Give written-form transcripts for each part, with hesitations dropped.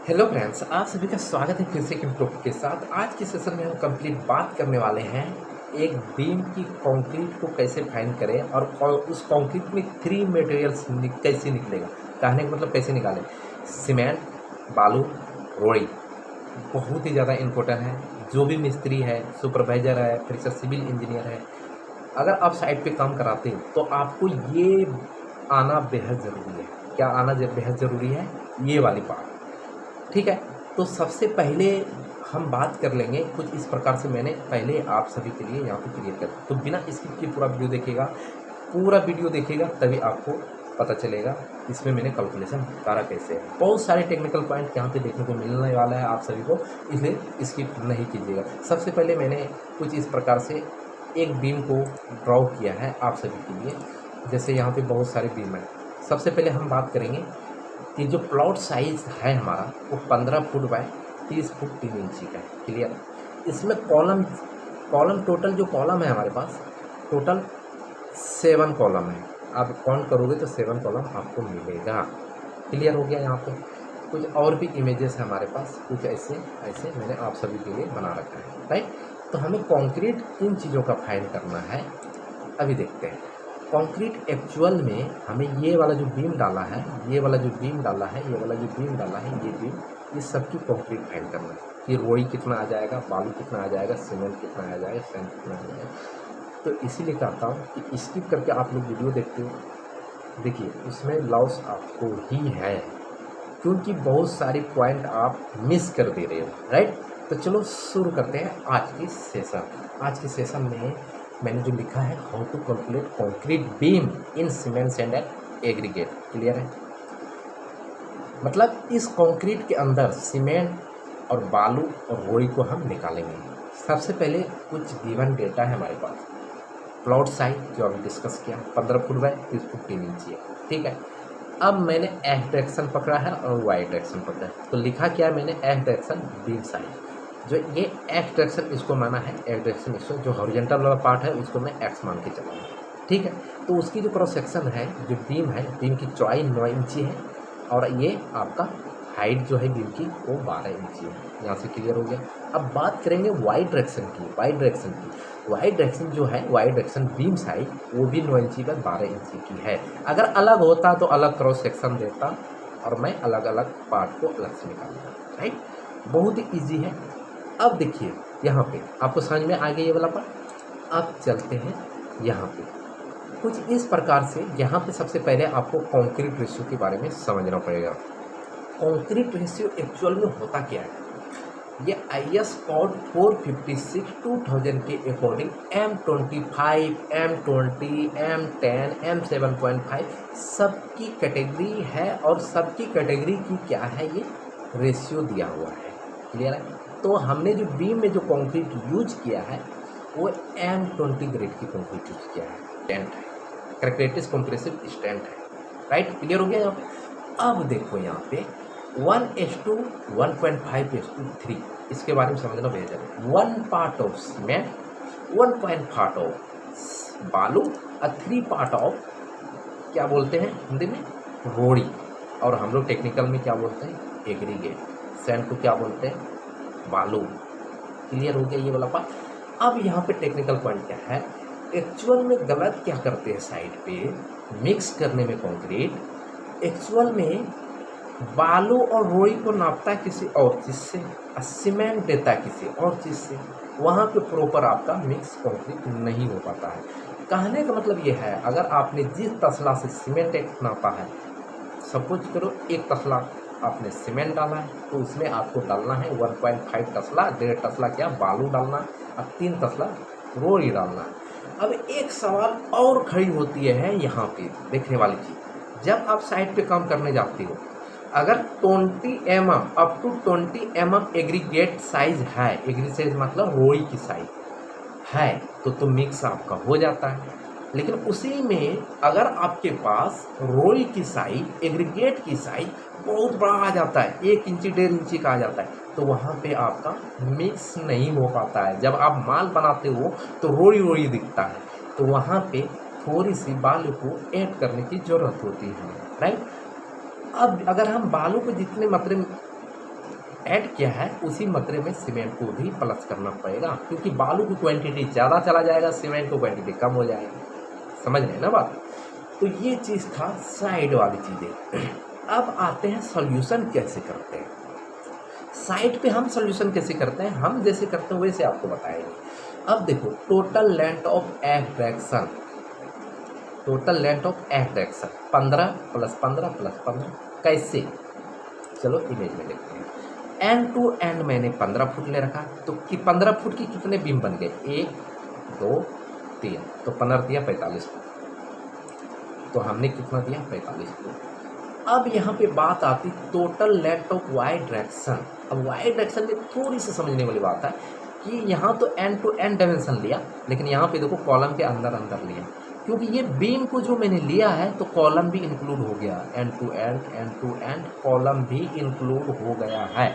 Hello friends, आप सभी का स्वागत है फिर से एक टॉपिक के साथ। आज के सेशन में हम कंप्लीट बात करने वाले हैं एक बीम की कंक्रीट को कैसे फाइंड करें और उस कंक्रीट में थ्री मटेरियल्स कैसे निकलेगा। कहने का मतलब कैसे निकालें। सीमेंट, बालू, रोड़ी बहुत ही ज़्यादा इम्पोर्टेंट है। जो भी मिस्त्री है, सुपरवाइजर है, फिर से सिविल इंजीनियर है, अगर आप साइट पे काम कराते हो तो आपको ये आना बेहद ज़रूरी है। क्या आना बेहद ज़रूरी है? ये वाली बात, ठीक है। तो सबसे पहले हम बात कर लेंगे कुछ इस प्रकार से। मैंने पहले आप सभी के लिए यहाँ पे क्रिएट कर, तो बिना स्किप के पूरा वीडियो देखिएगा तभी आपको पता चलेगा इसमें मैंने कैलकुलेशन करा कैसे है। बहुत सारे टेक्निकल पॉइंट यहाँ पे देखने को मिलने वाला है आप सभी को, इसलिए स्किप नहीं कीजिएगा। सबसे पहले मैंने कुछ इस प्रकार से एक बीम को ड्रॉ किया है आप सभी के लिए। जैसे यहाँ पे बहुत सारे बीम है। सबसे पहले हम बात करेंगे कि जो प्लॉट साइज है हमारा वो 15 फुट बाय 30 फुट 3 इंची का है। क्लियर। इसमें कॉलम टोटल जो कॉलम है हमारे पास टोटल 7 कॉलम है। आप काउंट करोगे तो 7 कॉलम आपको मिलेगा। क्लियर हो गया। यहाँ पे कुछ और भी इमेजेस है हमारे पास, कुछ ऐसे मैंने आप सभी के लिए बना रखा है, राइट। तो हमें कंक्रीट इन चीज़ों का फाइंड करना है। अभी देखते हैं कंक्रीट एक्चुअल में हमें ये वाला जो बीम डाला है, ये वाला जो बीम डाला है, ये सबकी कंक्रीट फाइंड करना है कि रोई कितना आ जाएगा, बालू कितना आ जाएगा, सीमेंट कितना आ जाएगा, सैंड कितना आ जाएगा। तो इसीलिए कहता हूँ कि स्किप करके आप लोग वीडियो देखते हो, देखिए उसमें लॉस आपको ही है क्योंकि बहुत सारे पॉइंट आप मिस कर दे रहे हो, राइट। तो चलो शुरू करते हैं आज की सेशन में मैंने जो लिखा है how to calculate concrete beam in cement sand and aggregate. Clear है। मतलब इस कंक्रीट के अंदर सीमेंट और बालू और रोड़ी को हम निकालेंगे। सबसे पहले कुछ गिवन डेटा है हमारे पास। प्लॉट साइज जो अभी डिस्कस किया 15 फुट बाय 30 फुट 3 इंची है, ठीक है। अब मैंने एक्स डायरेक्शन पकड़ा है और वाई डायरेक्शन पकड़ा है। तो लिखा क्या है मैंने, एक्स डायरेक्शन बीम साइज। जो ये एक्स डायरेक्शन इसको माना है, एक्स डायरेक्शन इसको जो हॉरिजॉन्टल वाला पार्ट है उसको मैं एक्स मान के चला हूँ, ठीक है। तो उसकी जो क्रॉस सेक्शन है, जो बीम है, बीम की चौड़ाई 9 इंची है और ये आपका हाइट जो है बीम की वो 12 इंची है। यहाँ से क्लियर हो गया। अब बात करेंगे वाई डायरेक्शन की। वाई डायरेक्शन जो है, वाई डायरेक्शन बीम साइज वो भी 9 इंची पर 12 इंची की है। अगर अलग होता तो अलग क्रॉस सेक्शन देता और मैं अलग अलग पार्ट को अलग से निकालता, राइट। बहुत ही ईजी है। अब देखिए यहाँ पे आपको समझ में आ गया ये वाला पार्ट। अब चलते हैं यहाँ पे कुछ इस प्रकार से। यहाँ पे सबसे पहले आपको कंक्रीट रेशियो के बारे में समझना पड़ेगा। कंक्रीट रेशियो एक्चुअल में होता क्या है, ये IS कोड 456 2000 के according M25, M20, M10, M7.5 सबकी कैटेगरी है और सबकी कैटेगरी की क्या है ये रेशियो दिया हुआ है। क्लियर है। तो हमने जो बीम में जो कंक्रीट यूज किया है वो M20 ग्रेड की कंक्रीट यूज किया है। स्टैंड है, कैरेक्टरिस्टिक कंप्रेसिव स्टैंड है, राइट। क्लियर हो गया यहाँ पे। अब देखो यहाँ पे 1:1.5:3 इसके बारे में समझना बेहतर है। 1 part of cement, 1 part of बालू और 3 पार्ट ऑफ क्या बोलते हैं हिंदी में, रोड़ी। और हम लोग टेक्निकल में क्या बोलते हैं, एग्रीगेट। सैंड को क्या बोलते हैं, बालू। क्लियर हो गया ये वाला पार्ट। अब यहाँ पे टेक्निकल पॉइंट क्या है, एक्चुअल में गलत क्या करते हैं साइड पे मिक्स करने में कंक्रीट। एक्चुअल में बालू और रोड़ी को नापता है किसी और चीज़ से और सीमेंट देता है किसी और चीज़ से। वहाँ पे प्रॉपर आपका मिक्स कंक्रीट नहीं हो पाता है। कहने का मतलब ये है, अगर आपने जिस तसला से सीमेंट एक नापा है, सपोज करो 1 तसला आपने सीमेंट डाला है तो उसमें आपको डालना है 1.5 तसला, 1.5 तसला क्या बालू डालना और 3 तसला रोड़ी डालना। अब एक सवाल और खड़ी होती है यहाँ पे देखने वाली चीज़, जब आप साइट पे काम करने जाते हो, अगर 20 mm up to 20 mm aggregate size है, एग्री साइज मतलब रोड़ी की साइज है, तो मिक्स आपका हो जाता है। लेकिन उसी में अगर आपके पास रोड़ी की साइज, एग्रीगेट की साइज बहुत बड़ा आ जाता है, 1 इंची 1.5 इंची का आ जाता है, तो वहाँ पे आपका मिक्स नहीं हो पाता है। जब आप माल बनाते हो तो रोड़ी दिखता है, तो वहाँ पे थोड़ी सी बालू को ऐड करने की ज़रूरत होती है, राइट। अब अगर हम बालू को जितने मात्रा में ऐड किया है उसी मात्रे में सीमेंट को भी प्लस करना पड़ेगा, क्योंकि बालू की क्वांटिटी ज़्यादा चला जाएगा, सीमेंट की क्वांटिटी कम हो जाएगी। समझ रहे हैं ना बात। तो ये चीज़ था साइड वाली चीज़ें। अब आते हैं सॉल्यूशन कैसे करते हैं। साइड पे हम सॉल्यूशन कैसे करते हैं, हम जैसे करते हैं वैसे आपको बताएंगे। अब देखो total length of attraction, total length of attraction 15 + 15 + 15 कैसे, चलो इमेज में देखते हैं। एंड टू एंड मैंने 15 फुट ले रखा, तो कि 15 फुट की कितने बीम बन गए, 1 2 3, तो 15 दिया 45 फुट, तो हमने कितना दिया 45 फुट। अब यहाँ पे बात आती total length of Y direction. अब वाई डायरेक्शन में थोड़ी सी समझने वाली बात है कि यहाँ तो एंड टू एंड डायमेंशन लिया, लेकिन यहाँ पे देखो कॉलम के अंदर अंदर लिया, क्योंकि ये बीम को जो मैंने लिया है तो कॉलम भी इंक्लूड हो गया, एंड टू एंड कॉलम भी इंक्लूड हो गया है,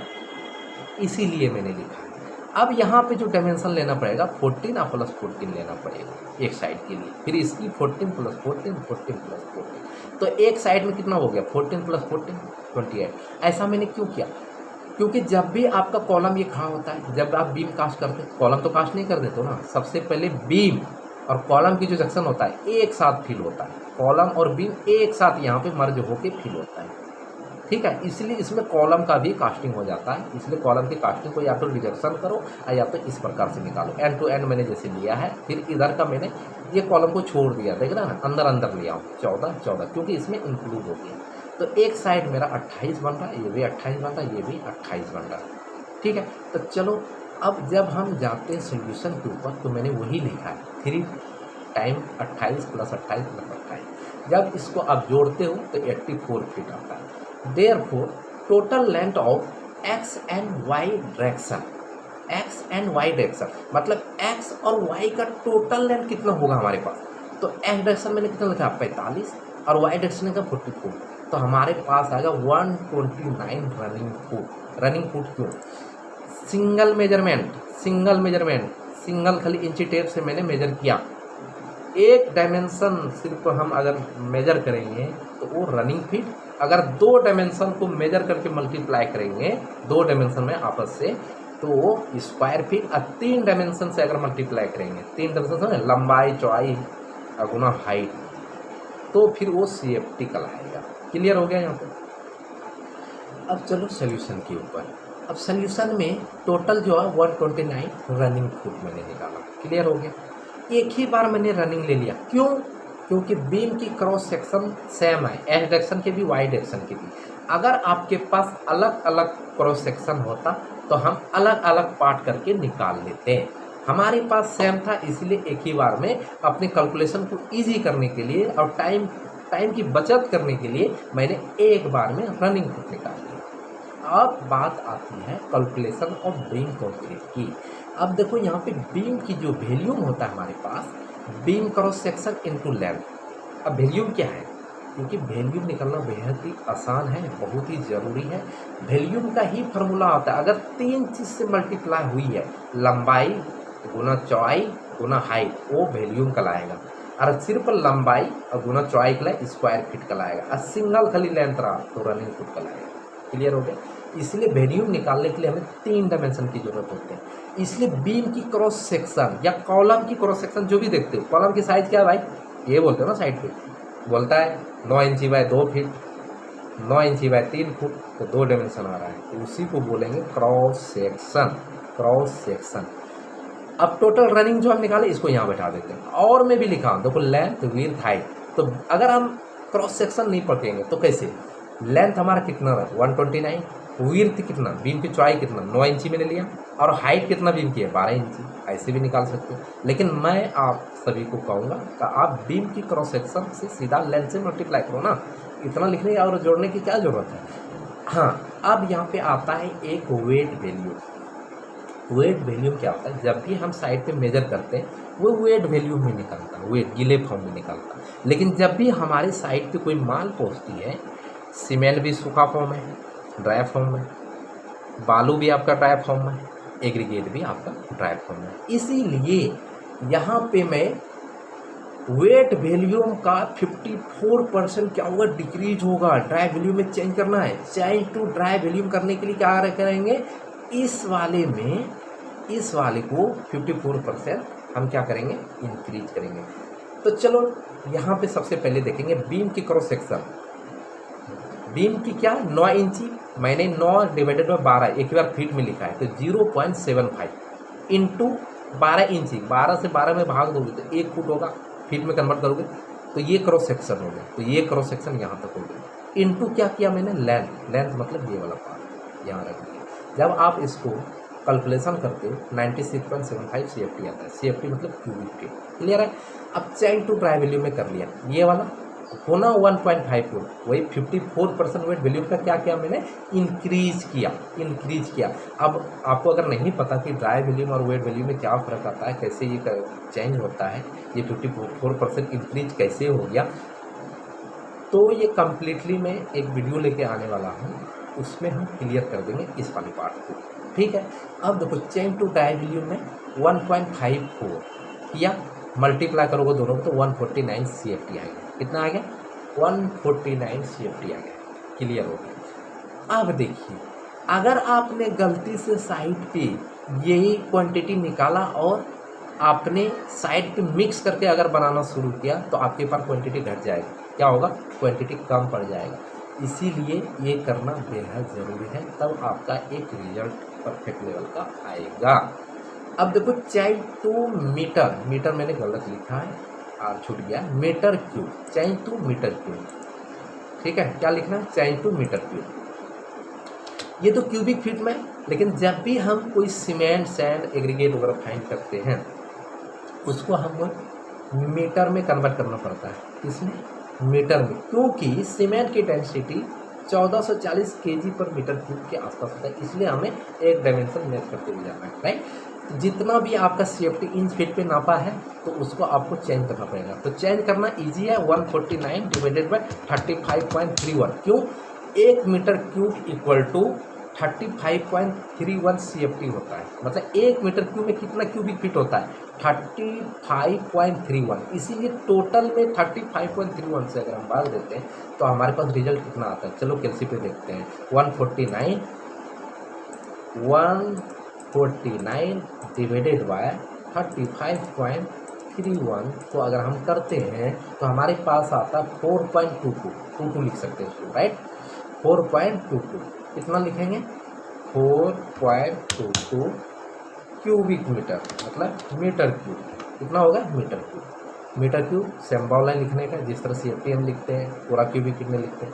इसीलिए मैंने लिखा है। अब यहाँ पे जो डायमेंशन लेना पड़ेगा 14 और +14 लेना पड़ेगा एक साइड के लिए, फिर इसकी 14 + 14 14 + 14, तो एक साइड में कितना हो गया 14 + 14 28। ऐसा मैंने क्यों किया, क्योंकि जब भी आपका कॉलम ये खड़ा होता है, जब आप बीम कास्ट करते हैं, कॉलम तो कास्ट नहीं कर देते हो ना, सबसे पहले बीम और कॉलम की जो जंक्शन होता है एक साथ फिल होता है, कॉलम और बीम एक साथ यहाँ पे मर्ज होके फिल होता है, ठीक है। इसलिए इसमें कॉलम का भी कास्टिंग हो जाता है, इसलिए कॉलम की कास्टिंग को या तो रिजक्शन करो या तो इस प्रकार से निकालो। एंड टू एंड मैंने जैसे लिया है, फिर इधर का मैंने ये कॉलम को छोड़ दिया, देख रहा है ना, अंदर अंदर लिया 14 14, क्योंकि इसमें इंक्लूड हो गया। तो एक साइड मेरा 28 बन रहा है, ये भी 28 बन रहा है, ये भी 28 बन रहा है, ठीक है। तो चलो अब जब हम जाते हैं सोल्यूशन के ऊपर, तो मैंने वही लिखा है 3 टाइम 28 + 28 + 28। जब इसको आप जोड़ते हो तो 84 फीट आता है। Therefore, total length of X and Y direction, X and Y direction मतलब एक्स और वाई का टोटल लेंथ कितना होगा हमारे पास, तो एक्स डायरेक्शन मैंने कितना लिखा 45 और वाई डायरेक्शन का 44, तो हमारे पास आएगा 129 रनिंग फुट। रनिंग फुट क्यों, सिंगल मेजरमेंट, सिंगल खाली इंची टेप से मैंने मेजर किया, एक डायमेंशन सिर्फ हम अगर मेजर करेंगे तो वो रनिंग फीट, अगर 2 डायमेंशन को मेजर करके मल्टीप्लाई करेंगे 2 डायमेंशन में आपस से, तो वो स्क्वायर फीट, और 3 डायमेंशन से अगर मल्टीप्लाई करेंगे, 3 डायमेंशन में लंबाई चौड़ाई गुना हाइट, तो फिर वो CFT कहलाएगा। क्लियर हो गया यहाँ पे। अब चलो सोल्यूशन के ऊपर। अब सोल्यूशन में टोटल जो है 129 रनिंग फुट मैंने निकाला। क्लियर हो गया। एक ही बार मैंने रनिंग ले लिया, क्यों, क्योंकि बीम की क्रॉस सेक्शन सेम है, एक्स डायरेक्शन के भी वाई डायरेक्शन के भी। अगर आपके पास अलग अलग क्रॉस सेक्शन होता तो हम अलग अलग पार्ट करके निकाल लेते हैं, हमारे पास सेम था, इसलिए एक ही बार में अपने कैलकुलेशन को इजी करने के लिए और टाइम की बचत करने के लिए मैंने एक बार में रनिंग फुट निकाल लिया। अब बात आती है कैलकुलेशन ऑफ बीम कंक्रीट की। अब देखो यहाँ पे बीम की जो वॉल्यूम होता है हमारे पास, beam cross section into length. अब वॉल्यूम क्या है, क्योंकि वॉल्यूम निकलना बेहद ही आसान है, बहुत ही ज़रूरी है। वॉल्यूम का ही फार्मूला होता है, अगर 3 चीज़ से मल्टीप्लाई हुई है, लंबाई गुना चौड़ाई गुना हाइट, वो वॉल्यूम कहलाएगा। और सिर्फ लंबाई और गुना चौड़ाई कहलाए स्क्वायर फीट कहलाएगा, और सिंगल खाली लेंथ रहा तो रनिंग फुट कहलाएगा। क्लियर हो गया। इसलिए वॉल्यूम निकालने के लिए हमें 3 डायमेंशन की जरूरत होती है। इसलिए बीम की क्रॉस सेक्शन या कॉलम की क्रॉस सेक्शन जो भी देखते हो, कॉलम की साइज क्या है भाई, ये बोलते हो ना, साइड पे बोलता है 9 इंची बाय 2 फीट, 9 इंची बाय 3 फुट, तो 2 डायमेंशन आ रहा है, तो उसी को बोलेंगे क्रॉस सेक्शन। Cross section. अब टोटल रनिंग जो हम निकाले इसको यहाँ बैठा देते हैं, और मैं भी लिखा हूँ देखो, लेंथ विड्थ हाइट। तो अगर हम क्रॉस सेक्शन नहीं पढ़ेंगे तो कैसे, लेंथ हमारा कितना रहा 129, विड्थ कितना, बीम की चौड़ाई कितना 9 इंची मैंने लिया, और हाइट कितना बीम की है 12 इंची, ऐसे भी निकाल सकते हो। लेकिन मैं आप सभी को कहूँगा कि आप बीम की क्रॉस सेक्शन से सीधा लेंथ से मल्टीप्लाई करो ना, इतना लिखने और जोड़ने की क्या ज़रूरत है। हाँ, अब यहाँ पे आता है एक वेट वैल्यू। वेट वैल्यू क्या होता है, जब भी हम साइड पे मेजर करते हैं वो वेट वैल्यू में निकलता है, वेट गीले फॉर्म में निकलता है। लेकिन जब भी हमारे साइड पे कोई माल पहुँचती है, सीमेंट भी सूखा फॉर्म है, ड्राई फॉर्म है, बालू भी आपका ड्राई फॉर्म है, एग्रीगेट भी आपका ड्राई फॉर्म है। इसीलिए यहाँ पे मैं वेट वॉल्यूम का 54% क्या होगा, डिक्रीज होगा। ड्राई वॉल्यूम में चेंज करना है, चेंज टू ड्राई वॉल्यूम करने के लिए क्या करेंगे, इस वाले को 54% हम क्या करेंगे, इंक्रीज करेंगे। तो चलो यहाँ पे सबसे पहले देखेंगे बीम की क्रॉस सेक्शन। बीम की क्या 9 इंची, मैंने 9 डिवाइडेड बाय 12 एक बार फीट में लिखा है, तो 0.75 इंटू 12 इंची, 12 से 12 में भाग दोगे तो 1 फुट होगा, फीट में कन्वर्ट करोगे तो ये क्रॉस सेक्शन हो गया। तो ये क्रॉस सेक्शन यहाँ तक हो गया। इंटू क्या किया मैंने, लेंथ मतलब ये वाला पार्ट यहाँ रख दिया। जब आप इसको कैलकुलेशन करते हो 96.75 CFT आता है। CFT मतलब क्यूबिक फीट। क्लियर है। अब चेंज टू ड्राई वॉल्यूम में कर लिया, ये वाला होना 1.54, वही 54% वेट वॉल्यूम का क्या किया मैंने, इंक्रीज किया। अब आपको अगर नहीं पता कि ड्राई वॉल्यूम और वेट वॉल्यूम में क्या फ़र्क आता है, कैसे ये चेंज होता है, ये 54% इंक्रीज कैसे हो गया, तो ये कम्प्लीटली मैं एक वीडियो लेके आने वाला हूँ, उसमें हम क्लियर कर देंगे इस वाले पार्ट को। ठीक है। अब देखो चेंज टू ड्राई वॉल्यूम में 1.54 किया, मल्टीप्लाई करोगे दोनों को तो 149 CFT आएगा। कितना आ गया, 149 CFT आ गया। क्लियर हो गया। अब देखिए, अगर आपने गलती से साइड पे यही क्वांटिटी निकाला और आपने साइड पे मिक्स करके अगर बनाना शुरू किया तो आपके पास क्वांटिटी घट जाएगी। क्या होगा, क्वांटिटी कम पड़ जाएगा। इसीलिए ये करना बेहद ज़रूरी है, तब आपका एक रिजल्ट परफेक्ट लेवल का आएगा। अब देखो चेंज टू मीटर मैंने गलत लिखा है, आर छूट गया, meter cube, change to meter cube. ठीक है, क्या लिखना है, चेंज टू मीटर क्यूब। ये तो क्यूबिक फीट में, लेकिन जब भी हम कोई सीमेंट, सैंड, एग्रीगेट वगैरह फाइंड करते हैं उसको हम मीटर में कन्वर्ट करना पड़ता है। इसमें मीटर में, क्योंकि सीमेंट की डेंसिटी 1440 kg पर मीटर क्यूब के आसपास होता है, इसलिए हमें एक डायमेंशन मैच करते हुए जाना है। राइट। जितना भी आपका CFT इंच फीट पे नापा है तो उसको आपको चेंज करना पड़ेगा। तो चेंज करना इजी है, 149 डिवाइडेड बाय 35.31। क्यों, 1 meter cube equal to 35.31 CFT होता है। मतलब 1 मीटर क्यूब में कितना क्यूबिक फीट होता है, 35.31। इसीलिए टोटल में 35.31 से अगर हम भाग देते हैं तो हमारे पास रिजल्ट कितना आता है। चलो कैलसी पे देखते हैं, 149 डिवाइडेड बाय 35.31 को अगर हम करते हैं तो हमारे पास आता है 4.22 लिख सकते हैं इसको। राइट, 4.22 कितना लिखेंगे, 4.22 क्यूबिक मीटर, मतलब मीटर क्यूब। कितना होगा, मीटर क्यूब सिंबल है लिखने का, जिस तरह CFT हम लिखते हैं पूरा क्यूबिक फीट में लिखते हैं।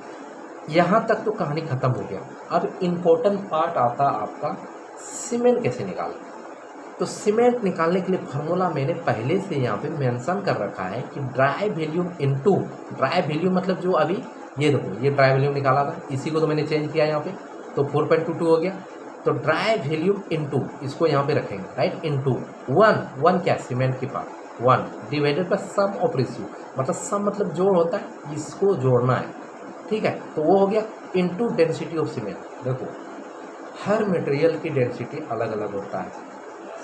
यहाँ तक तो कहानी खत्म हो गया। अब इम्पोर्टेंट पार्ट आता है आपका सीमेंट कैसे निकालें। तो सीमेंट निकालने के लिए फार्मूला मैंने पहले से यहाँ पे मेंशन कर रखा है कि dry volume into, dry volume मतलब जो अभी ये देखो, ये ड्राई वॉल्यूम निकाला था, इसी को तो मैंने चेंज किया यहाँ पे, तो 4.22 हो गया। तो ड्राई वॉल्यूम इनटू, इसको यहाँ पे रखेंगे। राइट, इनटू 1 क्या सीमेंट के पास 1 divided by sum of ratio, मतलब सम मतलब जोड़ होता है, इसको जोड़ना है। ठीक है, तो वो हो गया इनटू डेंसिटी ऑफ सीमेंट। देखो हर मटेरियल की डेंसिटी अलग अलग होता है,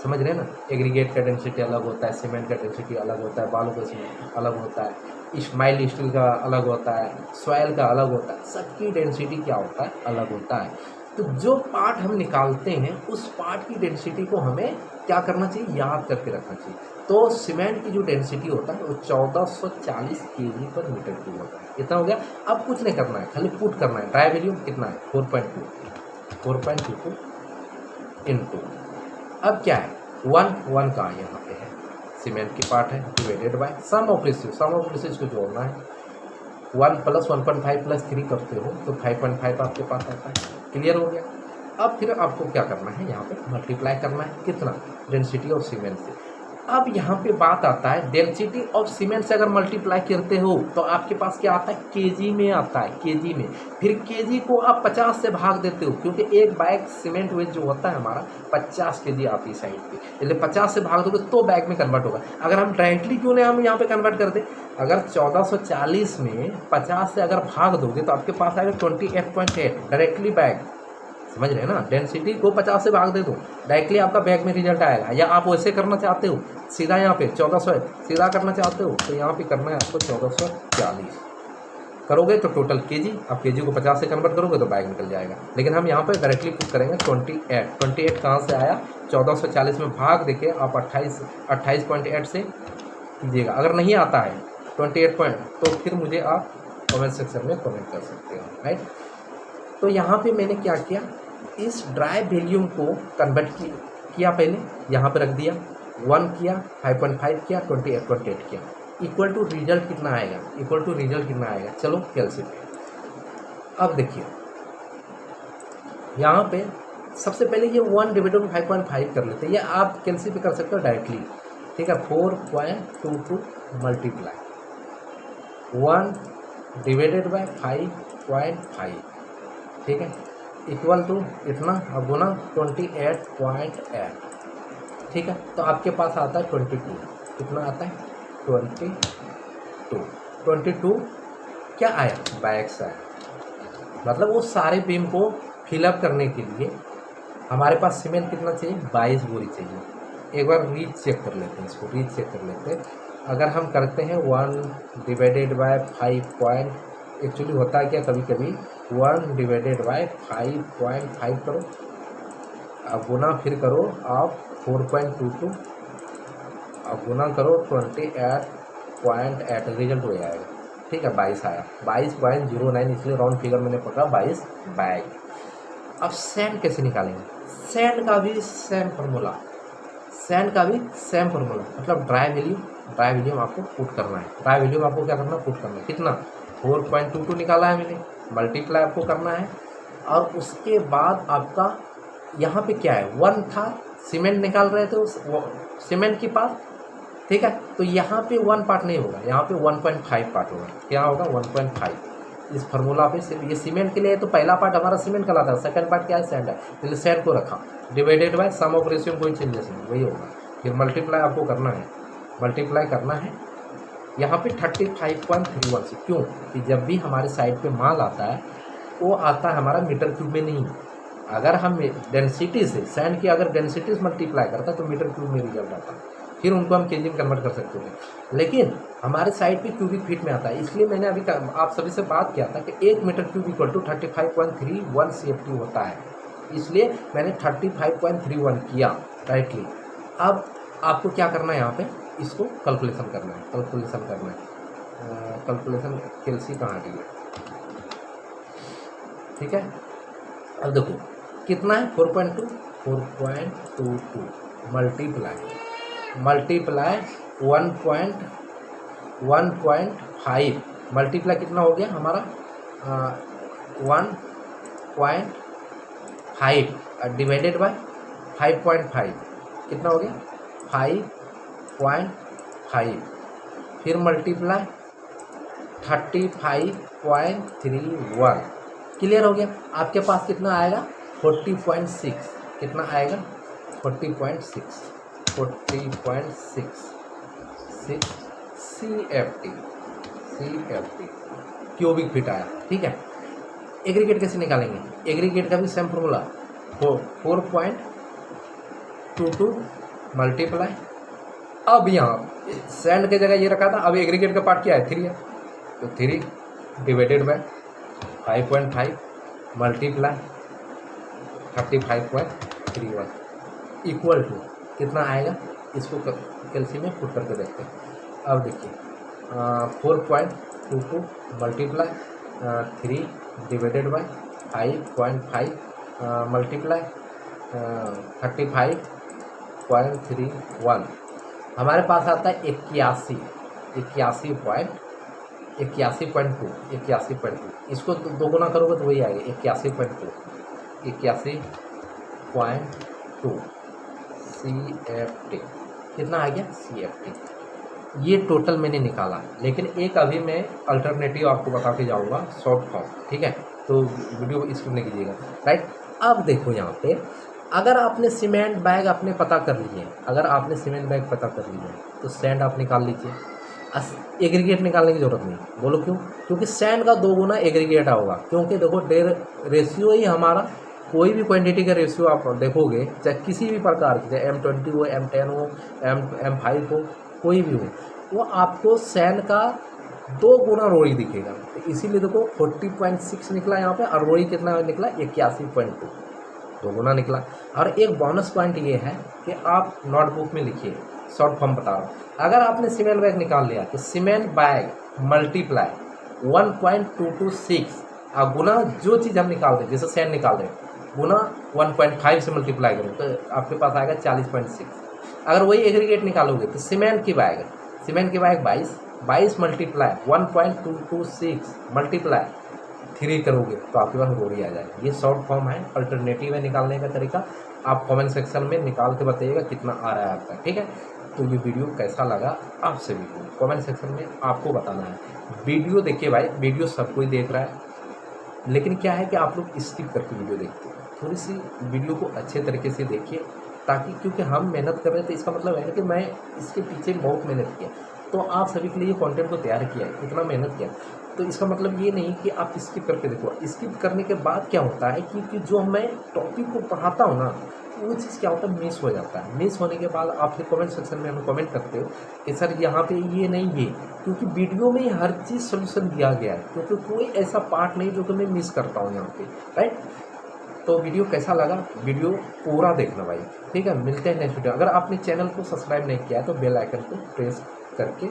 समझ रहे हैं ना। एग्रीगेट का डेंसिटी अलग होता है, सीमेंट का डेंसिटी अलग होता है, बालू का सीमेंट अलग होता है, स्माइल स्टील का अलग होता है, सॉयल का अलग होता है, सबकी डेंसिटी क्या होता है, अलग होता है। तो जो पार्ट हम निकालते हैं उस पार्ट की डेंसिटी को हमें क्या करना चाहिए, याद करके रखना चाहिए। तो सीमेंट की जो डेंसिटी होता है वो 1440 kg पर मीटर क्यूब होता है। इतना हो गया। अब कुछ नहीं करना है, खाली पुट करना है। ड्राई वॉल्यूम कितना है, 4.22 इनटू, अब क्या है 1 का यहाँ पे है, सीमेंट की पार्ट है, divided by sum of ratio को जोड़ना है। 1 + 1.5 + 3 करते हो तो 5.5 आपके पास आता है। क्लियर हो गया। अब फिर आपको क्या करना है, यहाँ पे मल्टीप्लाई करना है, कितना, डेंसिटी ऑफ सीमेंट से। अब यहाँ पे बात आता है डेंसिटी ऑफ सीमेंट से अगर मल्टीप्लाई करते हो तो आपके पास क्या आता है, केजी में आता है, केजी में। फिर केजी को आप 50 से भाग देते हो, क्योंकि एक बैग सीमेंट वेट जो होता है हमारा 50 केजी आती है साइड पे, इसलिए 50 से भाग दोगे तो बैग में कन्वर्ट होगा। अगर हम डायरेक्टली क्यों नहीं हम यहाँ पे कन्वर्ट कर दें, अगर 1440 में 50 से अगर भाग दोगे तो आपके पास आएगा 28.8 डायरेक्टली बैग। समझ रहे हैं ना। डेंसिटी को 50 से भाग दे दो, डायरेक्टली आपका बैग में रिजल्ट आएगा। या आप वैसे करना चाहते हो सीधा यहाँ पे 1400 सीधा करना चाहते हो तो यहाँ पे करना है आपको 1440 करोगे तो टोटल केजी, आप केजी को 50 से कन्वर्ट करोगे तो बैग निकल जाएगा। लेकिन हम यहाँ पे डायरेक्टली पुट करेंगे 28 कहाँ से आया, 1440 में भाग देके आप 28.8 से कीजिएगा। अगर नहीं आता है 28 पॉइंट तो फिर मुझे आप कमेंट सेक्शन में कमेंट कर सकते हो, राइट। तो यहाँ पे मैंने क्या किया, इस ड्राई वॉल्यूम को कन्वर्ट किया पहले यहाँ पे रख दिया, 1 किया, 5.5 किया, 28.8 किया, इक्वल टू रिजल्ट कितना आएगा, इक्वल टू रिजल्ट कितना आएगा। चलो कैलकुलेट। अब देखिए यहाँ पे सबसे पहले ये 1 डिवाइडेड बाई 5.5 कर लेते हैं, या आप कैलसी पे कर सकते हो डायरेक्टली, ठीक है। 4.22 मल्टीप्लाई 1 डिवाइडेड बाई 5.5, ठीक है, इक्वल टू इतना, अब गुना 28.8, ठीक है। तो आपके पास आता है 22, कितना आता है 22 क्या आया, बैग्स आया। मतलब वो सारे बीम को फिलअप करने के लिए हमारे पास सीमेंट कितना चाहिए, 22 बोरी चाहिए। एक बार रीच चेक कर लेते हैं, इसको रीच चेक कर लेते हैं। अगर हम करते हैं 1 डिवाइडेड बाय 5 एक्चुअली होता है क्या, कभी कभी 1 डिवाइडेड बाय 5.5 करो, अब गुना फिर करो आप 4.22, अब गुना करो 28.8, रिजल्ट हो जाएगा, ठीक है। 22 आया, 22.09, इसलिए राउंड फिगर मैंने पकड़ा 22 बैग। अब सैंड कैसे निकालेंगे, सैंड का भी सेम फार्मूला, मतलब ड्राई वॉल्यूम आपको पुट करना है। ड्राई वॉल्यूम आपको क्या करना है, पुट करना है। कितना 4.22 निकाला है मैंने, मल्टीप्लाई आपको करना है। और उसके बाद आपका यहाँ पे क्या है, 1 था, सीमेंट निकाल रहे थे उस सीमेंट के पास, ठीक है। तो यहाँ पे 1 पार्ट नहीं होगा, यहाँ पे 1.5 पार्ट होगा। क्या होगा 1.5। इस फार्मूला पे सिर्फ ये सीमेंट के लिए तो पहला पार्ट हमारा सीमेंट कहलाता है, सेकंड पार्ट क्या है, सैंड है। इसलिए सैंड को रखा, divided by sum of ratio, कोई चेंजेस नहीं, वही होगा। फिर मल्टीप्लाई आपको करना है, यहाँ पे 35.31 से। क्यों कि जब भी हमारे साइड पे माल आता है वो आता है हमारा मीटर क्यूब में नहीं। अगर हम डेंसिटी से सैंड की अगर डेंसिटी से मल्टीप्लाई करता तो मीटर क्यूब में रिजल्ट आता, फिर उनको हम केजी में कन्वर्ट कर सकते थे। लेकिन हमारे साइड पे क्यूबिक फीट में आता है, इसलिए मैंने अभी आप सभी से बात किया था कि 1 meter cube equal to 35.31 CFT होता है, इसलिए मैंने 35.31 किया राइटली। अब आपको क्या करना है, यहाँ पे इसको कैलकुलेशन करना है, कैलकुलेशन कैलसी कहाँ गई है, ठीक है। अब देखो कितना है 4.22 मल्टीप्लाई 1.5 मल्टीप्लाई कितना हो गया हमारा 1.5 डिवाइडेड बाय 5.5 कितना हो गया 5.5, फिर मल्टीप्लाई 35.31। क्लियर हो गया। आपके पास कितना आएगा 40.6, कितना आएगा 40.6 CFT क्यूबिक फीट आया, ठीक है। एग्रीगेट कैसे निकालेंगे, एग्रीगेट का भी सेम फॉर्मूला 4.22 मल्टीप्लाई, अब यहाँ सैंड की जगह ये रखा था, अब एग्रीगेट का पार्ट क्या है 3 है, तो 3 divided by 5.5 multiply 35.31 equal to कितना आएगा, इसको कैलसी में पुट करके देखते हैं। अब देखिए 4.22 मल्टीप्लाई 3 डिवाइडेड बाय 5.5 मल्टीप्लाई 35.31 हमारे पास आता है 81.2। इसको दो गुना करोगे तो वही आएगा 81.2 CFT। कितना आ गया CFT, ये टोटल मैंने निकाला। लेकिन एक अभी मैं अल्टरनेटिव आपको बता के जाऊँगा शॉर्ट फॉर्म, ठीक है, तो वीडियो स्किप नहीं कीजिएगा, राइट। अब देखो यहाँ पे अगर आपने सीमेंट बैग आपने पता कर लिए, तो सैंड आप निकाल लीजिए, एग्रीगेट निकालने की जरूरत नहीं। बोलो क्यों, क्योंकि सैंड का 2 गुना एग्रीगेट होगा, क्योंकि देखो रेशियो ही हमारा कोई भी क्वांटिटी का रेशियो आप देखोगे, चाहे किसी भी प्रकार की, चाहे M20 हो, M10 हो, M5 हो, कोई भी हो, वो आपको सैन का 2 गुना रोई दिखेगा। तो इसीलिए देखो 40.6 निकला यहाँ पे, और रोई कितना निकला 81.2, 2 गुना निकला। और एक बोनस पॉइंट ये है कि आप नोटबुक में लिखिए, शॉर्ट फॉर्म बता रहा हूँ। अगर आपने सीमेंट बैग निकाल लिया तो सीमेंट बैग मल्टीप्लाई 1.226 और गुना जो चीज़ हम निकाल रहे हैं, जैसे सैन निकाल रहे हैं, गुना 1.5 से मल्टीप्लाई करो तो आपके पास आएगा 40.6। अगर वही एग्रीगेट निकालोगे तो सीमेंट की बैग 22 मल्टीप्लाई 1.226 मल्टीप्लाई 3 करोगे तो आपके पास रोड़ी आ जाएगी। ये शॉर्ट फॉर्म है, अल्टरनेटिव है निकालने का तरीका। आप कमेंट सेक्शन में निकाल के बताइएगा कितना आ रहा है आपका, ठीक है। तो ये वीडियो कैसा लगा आप सभी को कमेंट सेक्शन में आपको बताना है। वीडियो देखिए भाई, वीडियो सब कोई देख रहा है, लेकिन क्या है कि आप लोग स्किप करके वीडियो देखते हैं। थोड़ी सी वीडियो को अच्छे तरीके से देखिए, ताकि क्योंकि हम मेहनत कर रहे थे, इसका मतलब है कि मैं इसके पीछे बहुत मेहनत किया, तो आप सभी के लिए कंटेंट को तैयार किया है, इतना मेहनत किया। तो इसका मतलब ये नहीं कि आप स्किप करके देखो। स्किप करने के बाद क्या होता है कि जो मैं टॉपिक को पढ़ाता हूँ ना, वो चीज़ क्या होता है, मिस हो जाता है। मिस होने के बाद आप फिर कमेंट सेक्शन में हमें कमेंट करते हो कि सर यहाँ पे ये नहीं ये, क्योंकि वीडियो में हर चीज़ सोल्यूशन दिया गया है, क्योंकि कोई ऐसा पार्ट नहीं जो कि मैं मिस करता हूँ यहाँ पे, राइट। तो वीडियो कैसा लगा, वीडियो पूरा देखना भाई, ठीक है। मिलते हैं नेक्स्ट वीडियो। अगर आपने चैनल को सब्सक्राइब नहीं किया है तो बेल आइकन को प्रेस करके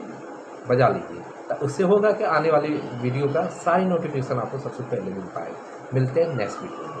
बजा लीजिए, तो उससे होगा कि आने वाली वीडियो का सारी नोटिफिकेशन आपको सबसे पहले मिल पाएगा। मिलते हैं नेक्स्ट वीडियो में।